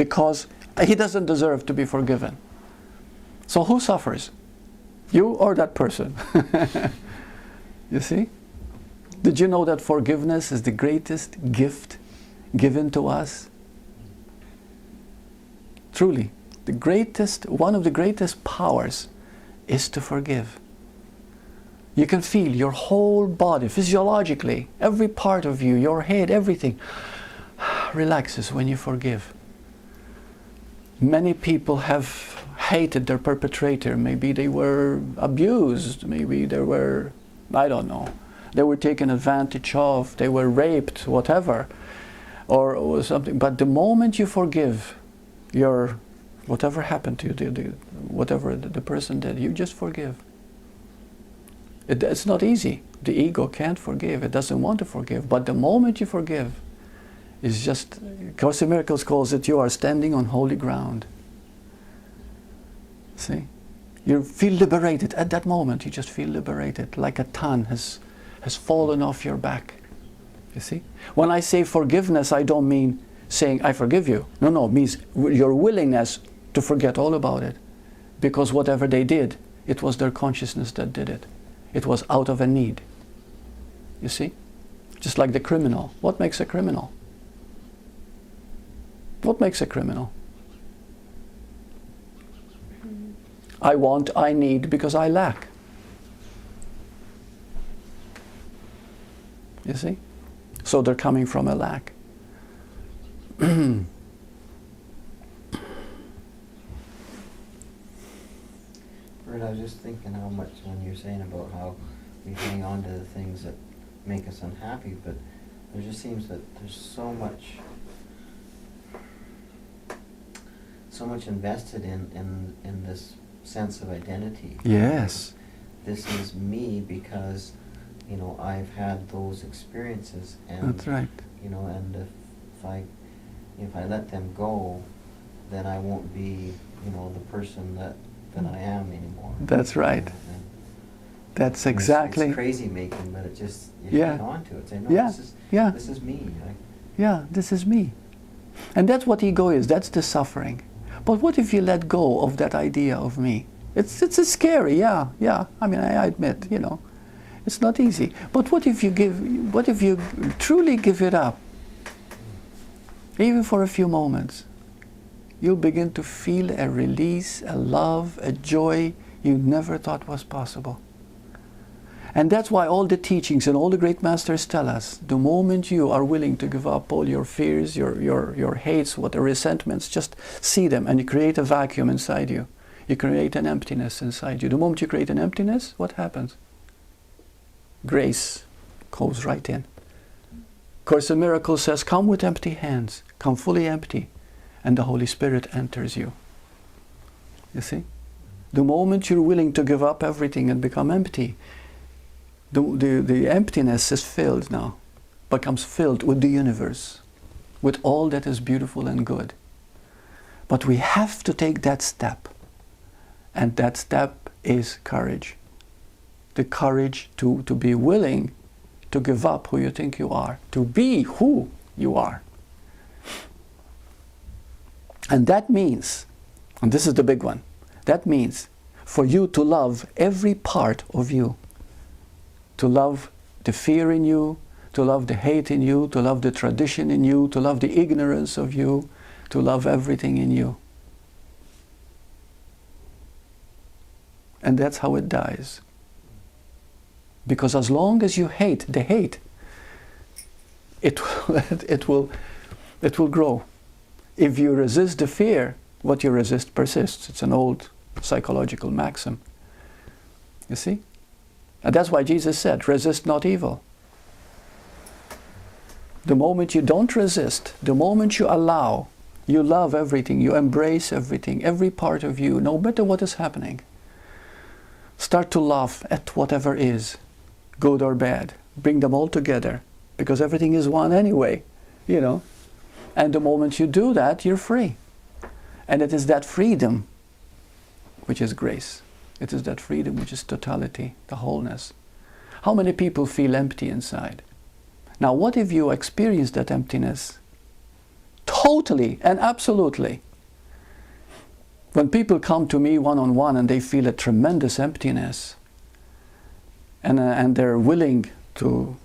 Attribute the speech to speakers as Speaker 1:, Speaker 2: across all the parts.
Speaker 1: because he doesn't deserve to be forgiven. So who suffers? You or that person? You see? Did you know that forgiveness is the greatest gift given to us? Truly, the greatest, one of the greatest powers is to forgive. You can feel your whole body, physiologically, every part of you, your head, everything relaxes when you forgive. Many people have hated their perpetrator. Maybe they were abused, maybe they were, I don't know, they were taken advantage of, they were raped, whatever, or something. But the moment you forgive your, whatever happened to you, whatever the person did, you just forgive. It's not easy. The ego can't forgive. It doesn't want to forgive. But the moment you forgive, it's just, Course in Miracles calls it, you are standing on holy ground. See? You feel liberated. At that moment, you just feel liberated, like a ton has fallen off your back. You see? When I say forgiveness, I don't mean saying, I forgive you. No, no, it means your willingness to forget all about it. Because whatever they did, it was their consciousness that did it. It was out of a need. You see? Just like the criminal. What makes a criminal? What makes a criminal? I want, I need, because I lack. You see? So they're coming from a lack.
Speaker 2: Bert, I was just thinking how much, when you're saying about how we hang on to the things that make us unhappy, but there just seems that there's so much invested in this sense of identity.
Speaker 1: Yes.
Speaker 2: This is me because, you know, I've had those experiences, and
Speaker 1: that's right.
Speaker 2: You know, and if I let them go, then I won't be, you know, the person that I am anymore.
Speaker 1: That's right.
Speaker 2: And
Speaker 1: that's exactly.
Speaker 2: It's crazy making, but it just, you hang on to it. Say, no, this is me.
Speaker 1: Yeah, this is me. And that's what ego is. That's the suffering. But what if you let go of that idea of me? It's scary, yeah. I mean, I admit, you know, it's not easy. But what if you truly give it up? Even for a few moments, you'll begin to feel a release, a love, a joy you never thought was possible. And that's why all the teachings and all the great masters tell us, the moment you are willing to give up all your fears, your hates, what the resentments, just see them, and you create a vacuum inside you. You create an emptiness inside you. The moment you create an emptiness, what happens? Grace goes right in. Course in Miracles says, come with empty hands, come fully empty, and the Holy Spirit enters you. You see? The moment you're willing to give up everything and become empty, the emptiness is filled now, becomes filled with the universe, with all that is beautiful and good. But we have to take that step, and that step is courage. The courage to be willing to give up who you think you are, to be who you are. And that means, and this is the big one, that means for you to love every part of you. To love the fear in you, to love the hate in you, to love the tradition in you, to love the ignorance of you, to love everything in you. And that's how it dies. Because as long as you hate the hate, it will grow. If you resist the fear, what you resist persists. It's an old psychological maxim. You see? And that's why Jesus said, resist not evil. The moment you don't resist, the moment you allow, you love everything, you embrace everything, every part of you, no matter what is happening. Start to laugh at whatever is, good or bad. Bring them all together, because everything is one anyway, you know. And the moment you do that, you're free. And it is that freedom which is grace. It is that freedom which is totality, the wholeness. How many people feel empty inside? Now what if you experience that emptiness Totally and absolutely. When people come to me one-on-one and they feel a tremendous emptiness, and they're willing to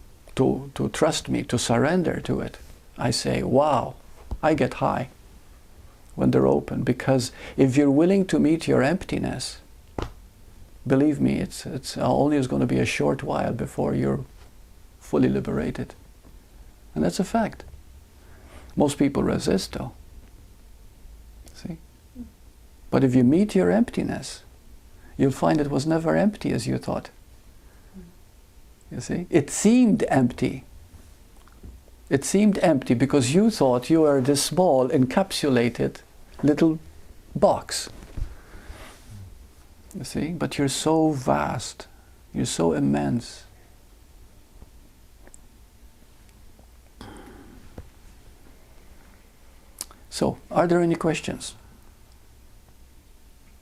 Speaker 1: trust me, to surrender to it, I say, wow, I get high when they're open. Because if you're willing to meet your emptiness, believe me, it's only is going to be a short while before you're fully liberated. And that's a fact. Most people resist, though. See? But if you meet your emptiness, you'll find it was never empty as you thought. You see? It seemed empty. It seemed empty because you thought you were this small, encapsulated little box. You see? But you're so vast. You're so immense. So, are there any questions?